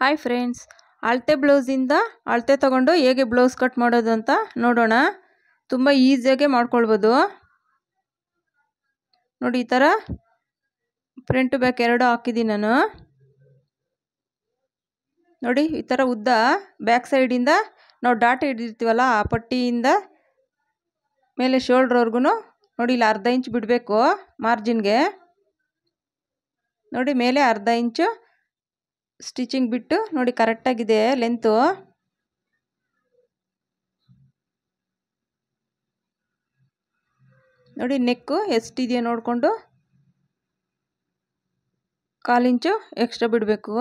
Hi friends, ಅಳತೆ ಬ್ಲೌಸಿಂದ ಅಳತೆ ತಗೊಂಡು ಹೇಗೆ ಬ್ಲೌಸ್ ಕಟ್ ಮಾಡೋದು ಅಂತ ನೋಡೋಣ. ತುಂಬ ಈಸಿಯಾಗಿ ಮಾಡ್ಕೊಳ್ಬೋದು. ನೋಡಿ, ಈ ಥರ ಫ್ರಂಟ್ ಬ್ಯಾಕ್ ಎರಡು ಹಾಕಿದ್ದೀನಿ ನಾನು. ನೋಡಿ, ಈ ಥರ ಉದ್ದ ಬ್ಯಾಕ್ ಸೈಡಿಂದ ನಾವು ಡಾಟ್ ಹಿಡಿದಿರ್ತೀವಲ್ಲ, ಆ ಪಟ್ಟಿಯಿಂದ ಮೇಲೆ ಶೋಲ್ಡ್ರ್ವರ್ಗು ನೋಡಿ, ಇಲ್ಲಿ ಅರ್ಧ ಇಂಚ್ ಬಿಡಬೇಕು ಮಾರ್ಜಿನ್ಗೆ. ನೋಡಿ, ಮೇಲೆ ಅರ್ಧ ಇಂಚು ಸ್ಟಿಚಿಂಗ್ ಬಿಟ್ಟು ನೋಡಿ ಕರೆಕ್ಟಾಗಿದೆ ಲೆಂತು. ನೋಡಿ, ನೆಕ್ಕು ಎಷ್ಟಿದೆಯೋ ನೋಡಿಕೊಂಡು 1/4 ಇಂಚು ಎಕ್ಸ್ಟ್ರಾ ಬಿಡಬೇಕು.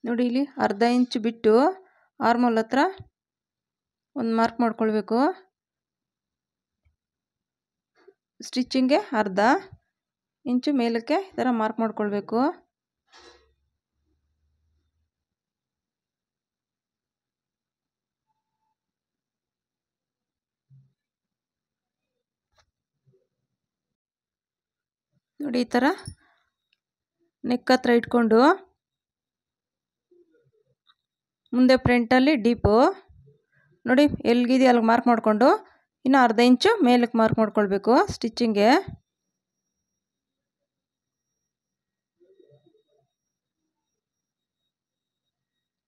ನೋಡಿ, ಇಲ್ಲಿ ಅರ್ಧ ಇಂಚು ಬಿಟ್ಟು ಆರ್ಮೋಲ್ ಹತ್ರ ಒಂದು ಮಾರ್ಕ್ ಮಾಡ್ಕೊಳ್ಬೇಕು. ಸ್ಟಿಚಿಂಗ್ಗೆ ಅರ್ಧ ಇಂಚು ಮೇಲಕ್ಕೆ ಈ ಥರ ಮಾರ್ಕ್ ಮಾಡ್ಕೊಳ್ಬೇಕು. ನೋಡಿ, ಈ ಥರ ನೆಕ್ ಹತ್ರ ಇಟ್ಕೊಂಡು ಮುಂದೆ ಫ್ರಂಟಲ್ಲಿ ಡೀಪು ನೋಡಿ ಎಲ್ಲಿಗಿದೆಯೋ ಅಲ್ಲಿಗೆ ಮಾರ್ಕ್ ಮಾಡಿಕೊಂಡು ಇನ್ನು ಅರ್ಧ ಇಂಚು ಮೇಲಕ್ಕೆ ಮಾರ್ಕ್ ಮಾಡ್ಕೊಳ್ಬೇಕು ಸ್ಟಿಚಿಂಗ್ಗೆ.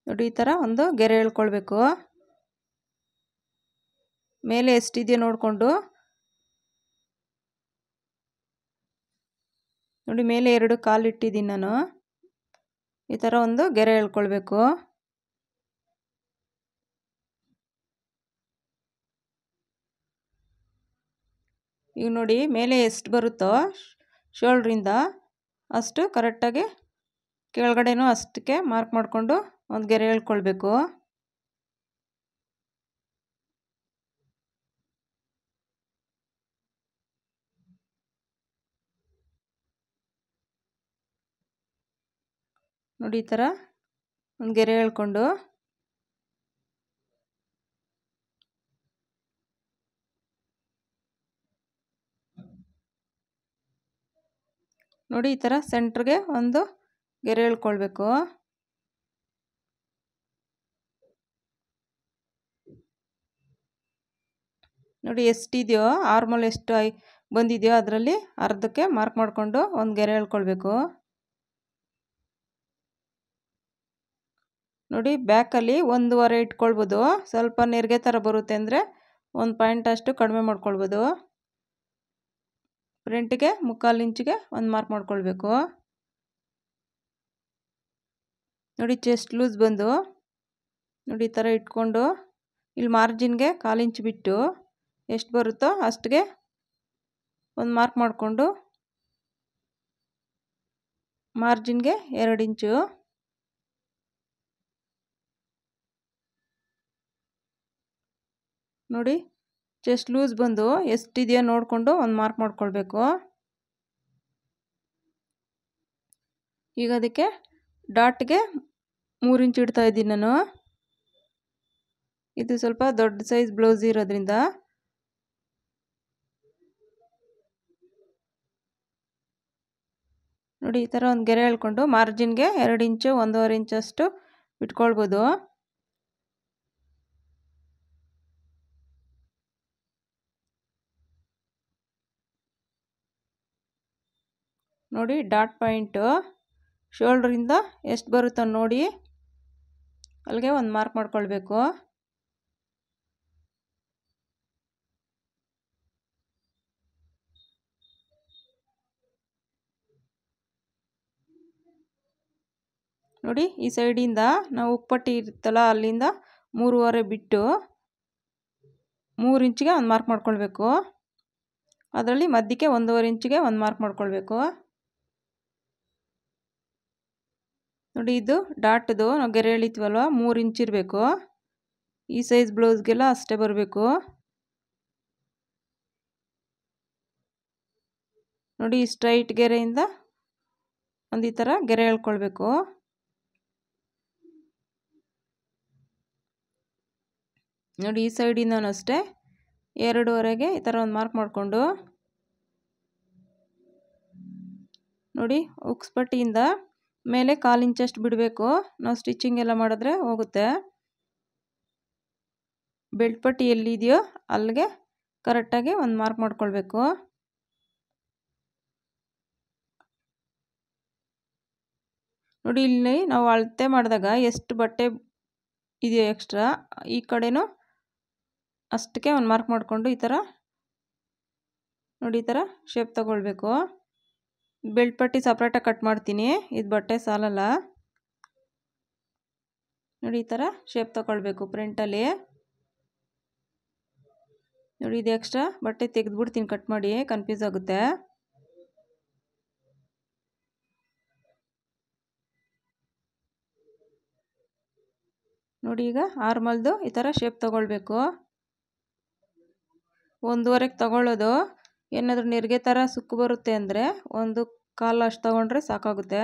ನೋಡಿ, ಈ ಥರ ಒಂದು ಗೆರೆ ಎಳ್ಕೊಳ್ಬೇಕು. ಮೇಲೆ ಎಷ್ಟಿದೆಯೋ ನೋಡಿಕೊಂಡು ನೋಡಿ, ಮೇಲೆ 2 ಕಾಲು ಇಟ್ಟಿದ್ದೀನಿ ನಾನು. ಈ ಥರ ಒಂದು ಗೆರೆ ಎಳ್ಕೊಳ್ಬೇಕು. ಈಗ ನೋಡಿ, ಮೇಲೆ ಎಷ್ಟು ಬರುತ್ತೋ ಶೋಲ್ಡ್ರಿಂದ ಅಷ್ಟು ಕರೆಕ್ಟಾಗಿ ಕೆಳಗಡೆನೂ ಅಷ್ಟಕ್ಕೆ ಮಾರ್ಕ್ ಮಾಡಿಕೊಂಡು ಒಂದು ಗೆರೆ ಎಳ್ಕೊಳ್ಬೇಕು. ನೋಡಿ, ಈ ಥರ ಒಂದು ಗೆರೆ ಎಳ್ಕೊಂಡು ನೋಡಿ, ಈ ಥರ ಸೆಂಟ್ರಿಗೆ ಒಂದು ಗೆರೆ ಎಳ್ಕೊಳ್ಬೇಕು. ನೋಡಿ, ಎಷ್ಟಿದೆಯೋ ಆರ್ಮೋಲ್ ಎಷ್ಟು ಬಂದಿದೆಯೋ ಅದರಲ್ಲಿ ಅರ್ಧಕ್ಕೆ ಮಾರ್ಕ್ ಮಾಡಿಕೊಂಡು ಒಂದು ಗೆರೆ ಎಳ್ಕೊಳ್ಬೇಕು. ನೋಡಿ, ಬ್ಯಾಕಲ್ಲಿ 1.5 ಇಟ್ಕೊಳ್ಬೋದು. ಸ್ವಲ್ಪ ನೆರಿಗೆ ಥರ ಬರುತ್ತೆ ಅಂದರೆ 1 ಪಾಯಿಂಟ್ ಅಷ್ಟು ಕಡಿಮೆ ಮಾಡ್ಕೊಳ್ಬೋದು. ಫ್ರಂಟಿಗೆ 3/4 ಇಂಚಿಗೆ ಒಂದು ಮಾರ್ಕ್ ಮಾಡ್ಕೊಳ್ಬೇಕು. ನೋಡಿ, ಚೆಸ್ಟ್ ಲೂಸ್ ಬಂದು ನೋಡಿ ಈ ಥರ ಇಟ್ಕೊಂಡು ಇಲ್ಲಿ ಮಾರ್ಜಿನ್ಗೆ 1/4 ಇಂಚ್ ಬಿಟ್ಟು ಎಷ್ಟು ಬರುತ್ತೋ ಅಷ್ಟಿಗೆ ಒಂದು ಮಾರ್ಕ್ ಮಾಡಿಕೊಂಡು ಮಾರ್ಜಿನ್ಗೆ 2 ಇಂಚು ನೋಡಿ, ಚೆಸ್ಟ್ ಲೂಸ್ ಬಂದು ಎಷ್ಟಿದೆಯೋ ನೋಡಿಕೊಂಡು ಒಂದು ಮಾರ್ಕ್ ಮಾಡ್ಕೊಳ್ಬೇಕು. ಈಗ ಅದಕ್ಕೆ ಡಾಟ್ಗೆ 3 ಇಂಚು ಇಡ್ತಾ ಇದ್ದೀನಿ ನಾನು. ಇದು ಸ್ವಲ್ಪ ದೊಡ್ಡ ಸೈಜ್ ಬ್ಲೌಸ್ ಇರೋದ್ರಿಂದ ನೋಡಿ, ಈ ಥರ ಒಂದು ಗೆರೆ ಎಳ್ಕೊಂಡು ಮಾರ್ಜಿನ್ಗೆ 2 ಇಂಚು 1.5 ಇಂಚಷ್ಟು ಬಿಟ್ಕೊಳ್ಬೋದು. ನೋಡಿ, ಡಾಟ್ ಪಾಯಿಂಟು ಶೋಲ್ಡ್ರಿಂದ ಎಷ್ಟು ಬರುತ್ತೋ ನೋಡಿ ಅಲ್ಲಿಗೆ ಒಂದು ಮಾರ್ಕ್ ಮಾಡ್ಕೊಳ್ಬೇಕು. ನೋಡಿ, ಈ ಸೈಡಿಂದ ನಾವು ಉಕ್ಪಟ್ಟಿ ಇರುತ್ತಲ್ಲ ಅಲ್ಲಿಂದ 3.5 ಬಿಟ್ಟು 3 ಇಂಚಿಗೆ ಒಂದು ಮಾರ್ಕ್ ಮಾಡ್ಕೊಳ್ಬೇಕು. ಅದರಲ್ಲಿ ಮಧ್ಯಕ್ಕೆ 1.5 ಇಂಚಿಗೆ ಒಂದು ಮಾರ್ಕ್ ಮಾಡ್ಕೊಳ್ಬೇಕು. ನೋಡಿ, ಇದು ಡಾಟ್ದು ನಾವು ಗೆರೆ ಎಳಿತೀವಲ್ವ 3 ಇಂಚ್ ಇರಬೇಕು. ಈ ಸೈಜ್ ಬ್ಲೌಸ್ಗೆಲ್ಲ ಅಷ್ಟೇ ಬರಬೇಕು. ನೋಡಿ, ಸ್ಟ್ರೈಟ್ ಗೆರೆಯಿಂದ ಒಂದು ಈ ಥರ ಗೆರೆ ಎಳ್ಕೊಳ್ಬೇಕು. ನೋಡಿ ಈ ಸೈಡಿಂದನೂ ಅಷ್ಟೇ 2ವರೆಗೆ ಈ ಥರ ಒಂದು ಮಾರ್ಕ್ ಮಾಡಿಕೊಂಡು ನೋಡಿ ಉಕ್ಸ್ ಪಟ್ಟಿಯಿಂದ ಮೇಲೆ 1/4 ಇಂಚಷ್ಟು ಬಿಡಬೇಕು. ನಾವು ಸ್ಟಿಚಿಂಗ್ ಎಲ್ಲ ಮಾಡಿದ್ರೆ ಹೋಗುತ್ತೆ. ಬೆಲ್ಟ್ ಪಟ್ಟಿ ಎಲ್ಲಿದೆಯೋ ಅಲ್ಲಿಗೆ ಕರೆಕ್ಟಾಗಿ ಒಂದು ಮಾರ್ಕ್ ಮಾಡ್ಕೊಳ್ಬೇಕು. ನೋಡಿ ಇಲ್ಲಿ ನಾವು ಅಳತೆ ಮಾಡಿದಾಗ ಎಷ್ಟು ಬಟ್ಟೆ ಇದೆಯೋ ಎಕ್ಸ್ಟ್ರಾ ಈ ಕಡೆನೂ ಅಷ್ಟಕ್ಕೆ ಒಂದು ಮಾರ್ಕ್ ಮಾಡಿಕೊಂಡು ಈ ಥರ ನೋಡಿ ಈ ಥರ ಶೇಪ್ ತಗೊಳ್ಬೇಕು. ಬೆಲ್ಟ್ ಪಟ್ಟಿ ಸಪ್ರೇಟಾಗಿ ಕಟ್ ಮಾಡ್ತೀನಿ, ಇದು ಬಟ್ಟೆ ಸಾಲಲ್ಲ. ನೋಡಿ ಈ ಥರ ಶೇಪ್ ತಗೊಳ್ಬೇಕು ಫ್ರಂಟಲ್ಲಿ. ನೋಡಿ ಇದು ಎಕ್ಸ್ಟ್ರಾ ಬಟ್ಟೆ ತೆಗೆದುಬಿಡ್ತೀನಿ ಕಟ್ ಮಾಡಿ, ಕನ್ಫ್ಯೂಸ್ ಆಗುತ್ತೆ. ನೋಡಿ ಈಗ ಆರ್ಮಲ್ದು ಈ ಥರ ಶೇಪ್ ತಗೊಳ್ಬೇಕು. 1ವರೆಗೆ ತಗೊಳ್ಳೋದು. ಏನಾದರೂ ನೆರಿಗೆ ಥರ ಸುಕ್ಕು ಬರುತ್ತೆ ಅಂದರೆ 1/4 ಅಷ್ಟು ತಗೊಂಡ್ರೆ ಸಾಕಾಗುತ್ತೆ.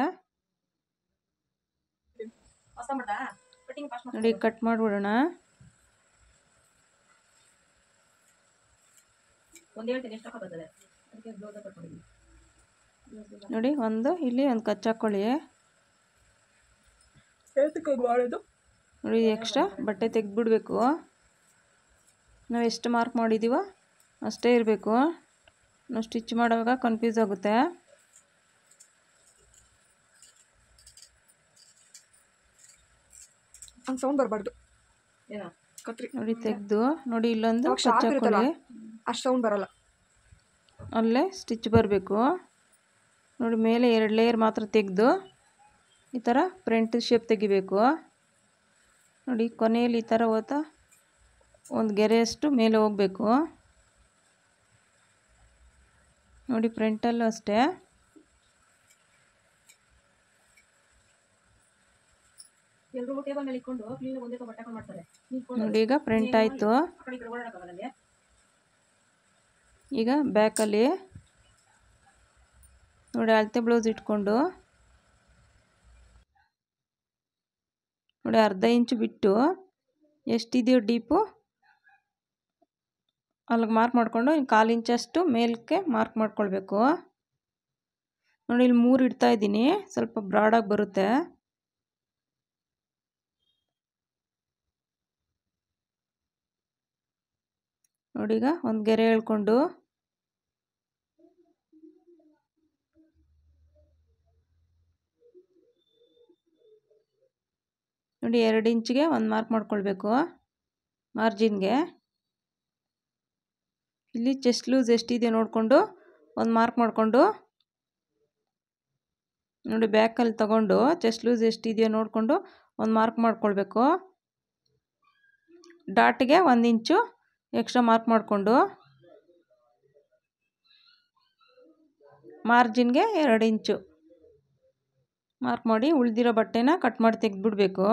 ನೋಡಿ ಕಟ್ ಮಾಡಿಬಿಡೋಣ. ನೋಡಿ ಇಲ್ಲಿ ಒಂದು ಕಚ್ ಹಾಕ್ಕೊಳ್ಳಿ. ನೋಡಿ ಎಕ್ಸ್ಟ್ರಾ ಬಟ್ಟೆ ತೆಗೆದುಬಿಡ್ಬೇಕು. ನಾವು ಎಷ್ಟು ಮಾರ್ಕ್ ಮಾಡಿದ್ದೀವೋ ಅಷ್ಟೇ ಇರಬೇಕು. ನಾವು ಸ್ಟಿಚ್ ಮಾಡುವಾಗ ಕನ್ಫ್ಯೂಸ್ ಆಗುತ್ತೆ. ಸೌಂಡ್ ಬರಬಾರ್ದು. ನೋಡಿ ತೆಗೆದು ನೋಡಿ ಇಲ್ಲೊಂದು ಕಚ್ ಹಾಕ್ಕೊಳ್ಳಿ. ಅಷ್ಟು ಸೌಂಡ್ ಬರಲ್ಲ. ಅಲ್ಲೇ ಸ್ಟಿಚ್ ಬರಬೇಕು. ನೋಡಿ ಮೇಲೆ 2 ಲೇಯರ್ ಮಾತ್ರ ತೆಗೆದು ಈ ಥರ ಫ್ರಂಟ್ ಶೇಪ್ ತೆಗಿಬೇಕು. ನೋಡಿ ಕೊನೆಯಲ್ಲಿ ಈ ಥರ ಹೋತಾ ಒಂದು ಗೆರೆಯಷ್ಟು ಮೇಲೆ ಹೋಗಬೇಕು. ನೋಡಿ ಫ್ರಂಟಲ್ಲೂ ಅಷ್ಟೇ. ನೋಡಿ ಈಗ ಫ್ರಂಟ್ ಆಯಿತು. ಈಗ ಬ್ಯಾಕಲ್ಲಿ ನೋಡಿ ಅಳತೆ ಬ್ಲೌಸ್ ಇಟ್ಕೊಂಡು ನೋಡಿ 1/2 ಇಂಚು ಬಿಟ್ಟು ಎಷ್ಟಿದೆಯೋ ಡೀಪು ಅಲ್ಲಿಗೆ ಮಾರ್ಕ್ ಮಾಡಿಕೊಂಡು 1/4 ಇಂಚಷ್ಟು ಮೇಲಕ್ಕೆ ಮಾರ್ಕ್ ಮಾಡ್ಕೊಳ್ಬೇಕು. ನೋಡಿ ಇಲ್ಲಿ 3 ಇಡ್ತಾ ಇದ್ದೀನಿ, ಸ್ವಲ್ಪ ಬ್ರಾಡಾಗಿ ಬರುತ್ತೆ. ನೋಡಿ ಈಗ ಒಂದು ಗೆರೆ ಎಳ್ಕೊಂಡು ನೋಡಿ 2 ಇಂಚಿಗೆ ಒಂದು ಮಾರ್ಕ್ ಮಾಡ್ಕೊಳ್ಬೇಕು ಮಾರ್ಜಿನ್ಗೆ. ಇಲ್ಲಿ ಚೆಸ್ಟ್ ಲೂಸ್ ಎಷ್ಟಿದೆ ನೋಡಿಕೊಂಡು ಒಂದು ಮಾರ್ಕ್ ಮಾಡಿಕೊಂಡು ನೋಡಿ ಬ್ಯಾಕಲ್ಲಿ ತಗೊಂಡು ಚೆಸ್ಟ್ ಲೂಸ್ ಎಷ್ಟಿದೆಯೋ ನೋಡಿಕೊಂಡು ಒಂದು ಮಾರ್ಕ್ ಮಾಡ್ಕೊಳ್ಬೇಕು. ಡಾಟ್ಗೆ 1 ಇಂಚು ಎಕ್ಸ್ಟ್ರಾ ಮಾರ್ಕ್ ಮಾಡಿಕೊಂಡು ಮಾರ್ಜಿನ್ಗೆ 2 ಇಂಚು ಮಾರ್ಕ್ ಮಾಡಿ ಉಳಿದಿರೋ ಬಟ್ಟೆನ ಕಟ್ ಮಾಡಿ ತೆಗೆದುಬಿಡಬೇಕು.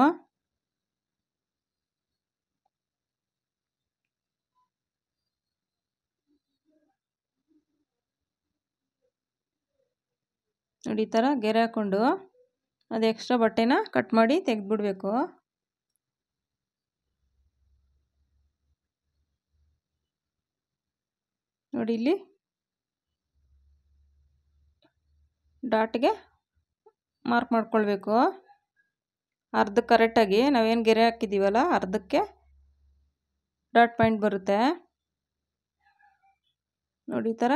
ನೋಡಿ ಈ ಥರ ಗೆರೆ ಹಾಕ್ಕೊಂಡು ಅದು ಎಕ್ಸ್ಟ್ರಾ ಬಟ್ಟೆನ ಕಟ್ ಮಾಡಿ ತೆಗೆದುಬಿಡಬೇಕು. ನೋಡಿ ಇಲ್ಲಿ ಡಾಟ್ಗೆ ಮಾರ್ಕ್ ಮಾಡ್ಕೊಳ್ಬೇಕು. ಅರ್ಧ ಕರೆಕ್ಟಾಗಿ ನಾವೇನು ಗೆರೆ ಹಾಕಿದ್ದೀವಲ್ಲ ಅರ್ಧಕ್ಕೆ ಡಾಟ್ ಪಾಯಿಂಟ್ ಬರುತ್ತೆ. ನೋಡಿ ಈ ಥರ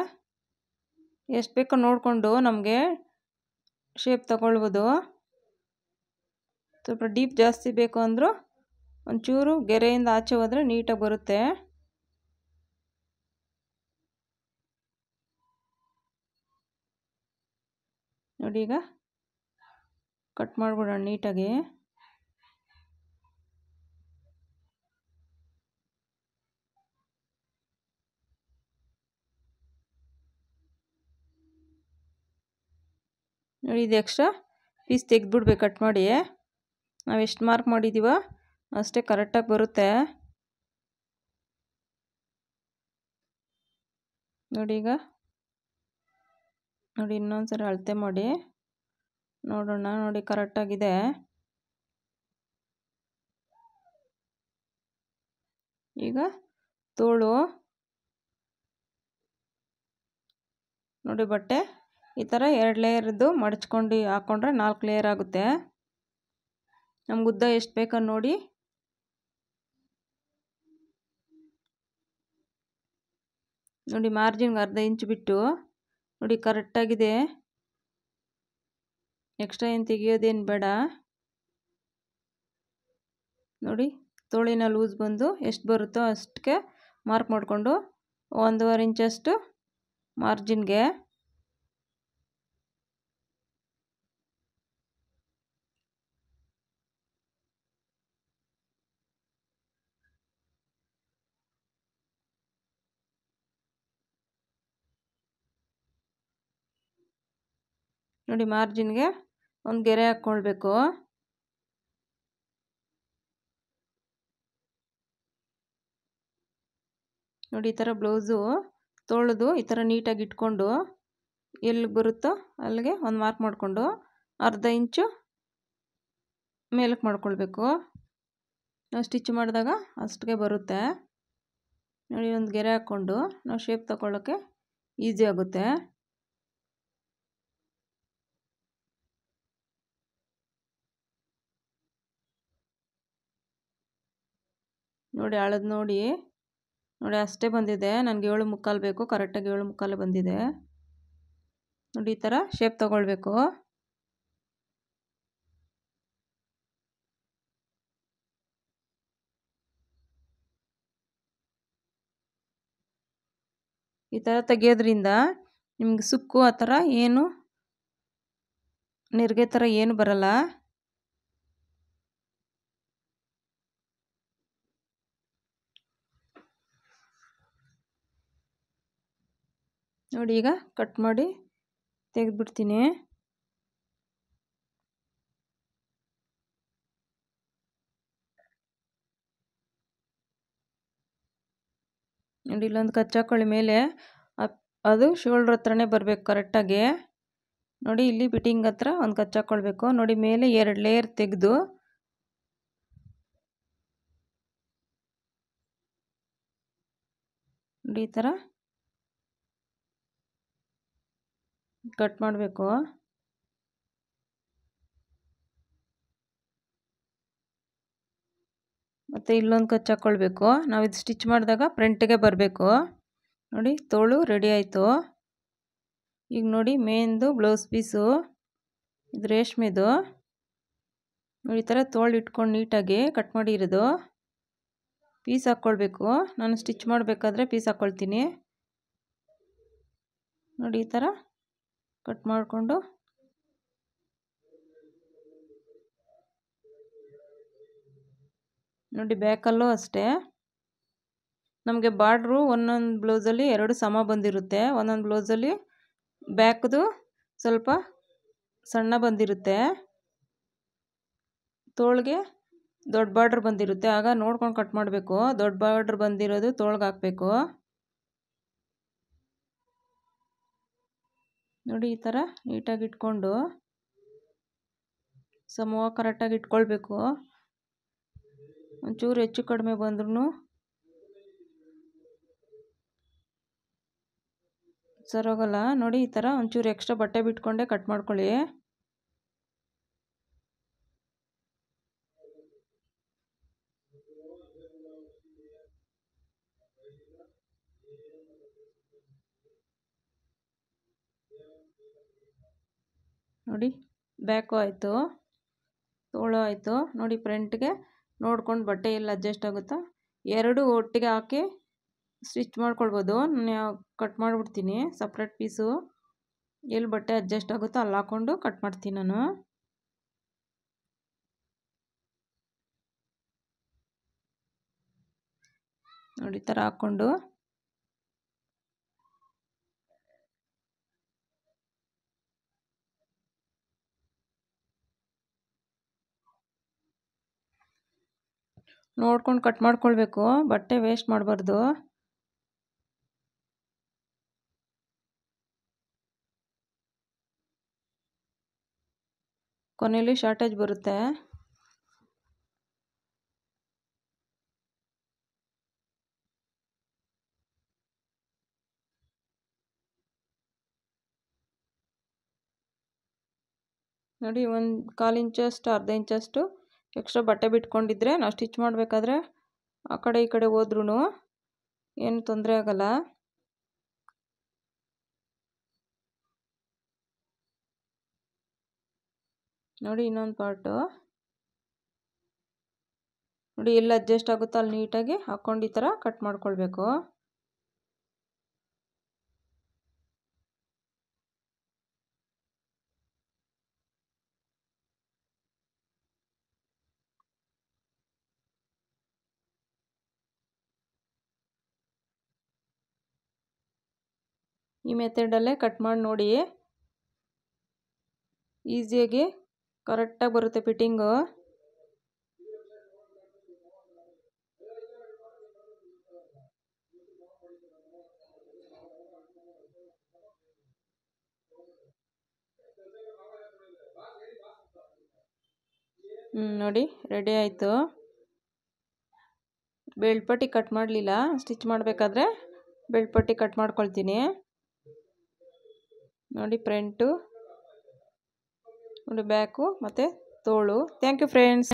ಎಷ್ಟು ಬೇಕೋ ನೋಡಿಕೊಂಡು ನಮಗೆ ಶೇಪ್ ತಗೊಳ್ಬೋದು. ಸ್ವಲ್ಪ ಡೀಪ್ ಜಾಸ್ತಿ ಬೇಕು ಅಂದರೂ ಒಂಚೂರು ಗೆರೆಯಿಂದ ಆಚೆ ಹೋದರೆ ನೀಟಾಗಿ ಬರುತ್ತೆ. ನೋಡಿ ಈಗ ಕಟ್ ಮಾಡಿಬಿಡೋಣ ನೀಟಾಗಿ. ನೋಡಿ ಇದು ಎಕ್ಸ್ಟ್ರಾ ಪೀಸ್ ತೆಗೆದುಬಿಡ್ಬೇಕು ಕಟ್ ಮಾಡಿ. ನಾವು ಎಷ್ಟು ಮಾರ್ಕ್ ಮಾಡಿದ್ದೀವೋ ಅಷ್ಟೇ ಕರೆಕ್ಟಾಗಿ ಬರುತ್ತೆ. ನೋಡಿ ಈಗ ನೋಡಿ ಇನ್ನೊಂದು ಸರಿ ಅಳತೆ ಮಾಡಿ ನೋಡೋಣ. ನೋಡಿ ಕರೆಕ್ಟಾಗಿದೆ. ಈಗ ತೋಳು ನೋಡಿ, ಬಟ್ಟೆ ಈ ಥರ 2 ಲೇಯರ್ದು ಮಡಚ್ಕೊಂಡು ಹಾಕ್ಕೊಂಡ್ರೆ 4 ಲೇಯರ್ ಆಗುತ್ತೆ. ನಮ್ಗೆ ಉದ್ದ ಎಷ್ಟು ಬೇಕೋ ನೋಡಿ. ನೋಡಿ ಮಾರ್ಜಿನ್ಗೆ ಅರ್ಧ ಇಂಚ್ ಬಿಟ್ಟು ನೋಡಿ ಕರೆಕ್ಟಾಗಿದೆ. ಎಕ್ಸ್ಟ್ರಾ ಏನು ತೆಗಿಯೋದೇನು ಬೇಡ. ನೋಡಿ ತೋಳಿನ ಲೂಸ್ ಬಂದು ಎಷ್ಟು ಬರುತ್ತೋ ಅಷ್ಟಕ್ಕೆ ಮಾರ್ಕ್ ಮಾಡಿಕೊಂಡು 1.5 ಇಂಚಷ್ಟು ಮಾರ್ಜಿನ್ಗೆ ನೋಡಿ ಮಾರ್ಜಿನ್ಗೆ ಒಂದು ಗೆರೆ ಹಾಕ್ಕೊಳ್ಬೇಕು. ನೋಡಿ ಈ ಥರ ಬ್ಲೌಸು ತೋಳದು ಈ ಥರ ನೀಟಾಗಿ ಇಟ್ಕೊಂಡು ಎಲ್ಲಿಗೆ ಬರುತ್ತೋ ಅಲ್ಲಿಗೆ ಒಂದು ಮಾರ್ಕ್ ಮಾಡಿಕೊಂಡು ಅರ್ಧ ಇಂಚು ಮೇಲಕ್ಕೆ ಮಾಡ್ಕೊಳ್ಬೇಕು. ನಾವು ಸ್ಟಿಚ್ ಮಾಡಿದಾಗ ಅಷ್ಟಿಗೆ ಬರುತ್ತೆ. ನೋಡಿ ಒಂದು ಗೆರೆ ಹಾಕ್ಕೊಂಡು ನಾವು ಶೇಪ್ ತಗೊಳ್ಳೋಕ್ಕೆ ಈಸಿ ಆಗುತ್ತೆ. ನೋಡಿ ಅಳದು ನೋಡಿ ಅಷ್ಟೇ ಬಂದಿದೆ. ನನಗೆ 7.75 ಬೇಕು, ಕರೆಕ್ಟಾಗಿ 7.75 ಬಂದಿದೆ. ನೋಡಿ ಈ ಥರ ಶೇಪ್ ತಗೊಳ್ಬೇಕು. ಈ ಥರ ತೆಗಿಯೋದ್ರಿಂದ ನಿಮ್ಗೆ ಸುಕ್ಕು ಆ ಥರ ಏನು ನೆರಿಗೆ ಥರ ಏನು ಬರಲ್ಲ. ನೋಡಿ ಈಗ ಕಟ್ ಮಾಡಿ ತೆಗೆದ್ಬಿಡ್ತೀನಿ. ನೋಡಿ ಇಲ್ಲೊಂದು ಕಚ್ಚಾಕೊಳ್ಳಿ ಮೇಲೆ, ಅದು ಶೋಲ್ಡ್ರ್ ಹತ್ರನೇ ಬರಬೇಕು ಕರೆಕ್ಟಾಗಿ. ನೋಡಿ ಇಲ್ಲಿ ಫಿಟ್ಟಿಂಗ್ ಹತ್ರ ಒಂದು ಕಚ್ಚಾಕೊಳ್ಬೇಕು. ನೋಡಿ ಮೇಲೆ 2 ಲೇಯರ್ ತೆಗೆದು ನೋಡಿ ಈ ಥರ ಕಟ್ ಮಾಡಬೇಕು. ಮತ್ತು ಇಲ್ಲೊಂದು ಕಚ್ಚಾಕೊಳ್ಬೇಕು. ನಾವು ಇದು ಸ್ಟಿಚ್ ಮಾಡಿದಾಗ ಫ್ರಂಟಿಗೆ ಬರಬೇಕು. ನೋಡಿ ತೋಳು ರೆಡಿ ಆಯಿತು. ಈಗ ನೋಡಿ ಮೇನ್ದು ಬ್ಲೌಸ್ ಪೀಸು ಇದು ರೇಷ್ಮೆದು. ನೋಡಿ ಈ ಥರ ತೋಳು ಇಟ್ಕೊಂಡು ನೀಟಾಗಿ ಕಟ್ ಮಾಡಿರೋದು ಪೀಸ್ ಹಾಕ್ಕೊಳ್ಬೇಕು. ನಾನು ಸ್ಟಿಚ್ ಮಾಡಬೇಕಾದ್ರೆ ಪೀಸ್ ಹಾಕ್ಕೊಳ್ತೀನಿ. ನೋಡಿ ಈ ಥರ ಕಟ್ ಮಾಡಿಕೊಂಡು ನೋಡಿ ಬ್ಯಾಕಲ್ಲೂ ಅಷ್ಟೇ. ನಮಗೆ ಬಾರ್ಡ್ರು ಒಂದೊಂದು ಬ್ಲೌಸಲ್ಲಿ 2 ಸಮ ಬಂದಿರುತ್ತೆ. ಒಂದೊಂದು ಬ್ಲೌಸಲ್ಲಿ ಬ್ಯಾಕ್ದು ಸ್ವಲ್ಪ ಸಣ್ಣ ಬಂದಿರುತ್ತೆ, ತೋಳಿಗೆ ದೊಡ್ಡ ಬಾರ್ಡ್ರ್ ಬಂದಿರುತ್ತೆ. ಆಗ ನೋಡ್ಕೊಂಡು ಕಟ್ ಮಾಡಬೇಕು. ದೊಡ್ಡ ಬಾರ್ಡ್ರ್ ಬಂದಿರೋದು ತೋಳಿಗೆ ಹಾಕಬೇಕು. ನೋಡಿ ಈ ಥರ ನೀಟಾಗಿ ಇಟ್ಕೊಂಡು ಸಮವಾಗಿ ಕರೆಕ್ಟಾಗಿ ಇಟ್ಕೊಳ್ಬೇಕು. ಒಂಚೂರು ಹೆಚ್ಚು ಕಡಿಮೆ ಬಂದ್ರೂ ಸರೋಗಲ್ಲ. ನೋಡಿ ಈ ಥರ ಒಂಚೂರು ಎಕ್ಸ್ಟ್ರಾ ಬಟ್ಟೆ ಬಿಟ್ಕೊಂಡೆ ಕಟ್ ಮಾಡ್ಕೊಳ್ಳಿ. ನೋಡಿ ಬ್ಯಾಕು ಆಯಿತು, ತೋಳು ಆಯಿತು. ನೋಡಿ ಫ್ರಂಟ್ಗೆ ನೋಡ್ಕೊಂಡು ಬಟ್ಟೆ ಎಲ್ಲ ಅಡ್ಜಸ್ಟ್ ಆಗುತ್ತಾ 2 ಒಟ್ಟಿಗೆ ಹಾಕಿ ಸ್ಟಿಚ್ ಮಾಡ್ಕೊಳ್ಬೋದು. ನಾನು ಕಟ್ ಮಾಡಿಬಿಡ್ತೀನಿ ಸಪ್ರೇಟ್ ಪೀಸು. ಎಲ್ಲಿ ಬಟ್ಟೆ ಅಡ್ಜಸ್ಟ್ ಆಗುತ್ತೋ ಅಲ್ಲಿ ಹಾಕ್ಕೊಂಡು ಕಟ್ ಮಾಡ್ತೀನಿ ನಾನು. ನೋಡಿ ಈ ಥರ ಹಾಕ್ಕೊಂಡು ನೋಡ್ಕೊಂಡು ಕಟ್ ಮಾಡ್ಕೊಳ್ಬೇಕು. ಬಟ್ಟೆ ವೇಸ್ಟ್ ಮಾಡಬಾರ್ದು. ಕೊನೆಯಲ್ಲಿ ಶಾರ್ಟೇಜ್ ಬರುತ್ತೆ. ನೋಡಿ ಒಂದು 1/4 ಇಂಚಷ್ಟು ಅರ್ಧ ಇಂಚಷ್ಟು ಎಕ್ಸ್ಟ್ರಾ ಬಟ್ಟೆ ಬಿಟ್ಕೊಂಡಿದ್ರೆ ನಾವು ಸ್ಟಿಚ್ ಮಾಡಬೇಕಾದ್ರೆ ಆ ಕಡೆ ಈ ಕಡೆ ಹೋದ್ರೂ ಏನು ತೊಂದರೆ ಆಗಲ್ಲ. ನೋಡಿ ಇನ್ನೊಂದು ಪಾರ್ಟು ನೋಡಿ ಎಲ್ಲಿ ಅಡ್ಜಸ್ಟ್ ಆಗುತ್ತೋ ಅಲ್ಲಿ ನೀಟಾಗಿ ಹಾಕ್ಕೊಂಡು ಈ ಥರ ಕಟ್ ಮಾಡ್ಕೊಳ್ಬೇಕು. ಈ ಮೆಥಡಲ್ಲೇ ಕಟ್ ಮಾಡಿ ನೋಡಿ, ಈಸಿಯಾಗಿ ಕರೆಕ್ಟಾಗಿ ಬರುತ್ತೆ ಫಿಟ್ಟಿಂಗು. ನೋಡಿ ರೆಡಿ ಆಯಿತು. ಬೆಲ್ಟ್ ಪಟ್ಟಿ ಕಟ್ ಮಾಡಲಿಲ್ಲ, ಸ್ಟಿಚ್ ಮಾಡಬೇಕಾದ್ರೆ ಬೆಲ್ಟ್ ಪಟ್ಟಿ ಕಟ್ ಮಾಡ್ಕೊಳ್ತೀನಿ. ನೋಡಿ ಫ್ರಂಟು, ನೋಡಿ ಬ್ಯಾಕು ಮತ್ತು ತೋಳು. Thank you friends.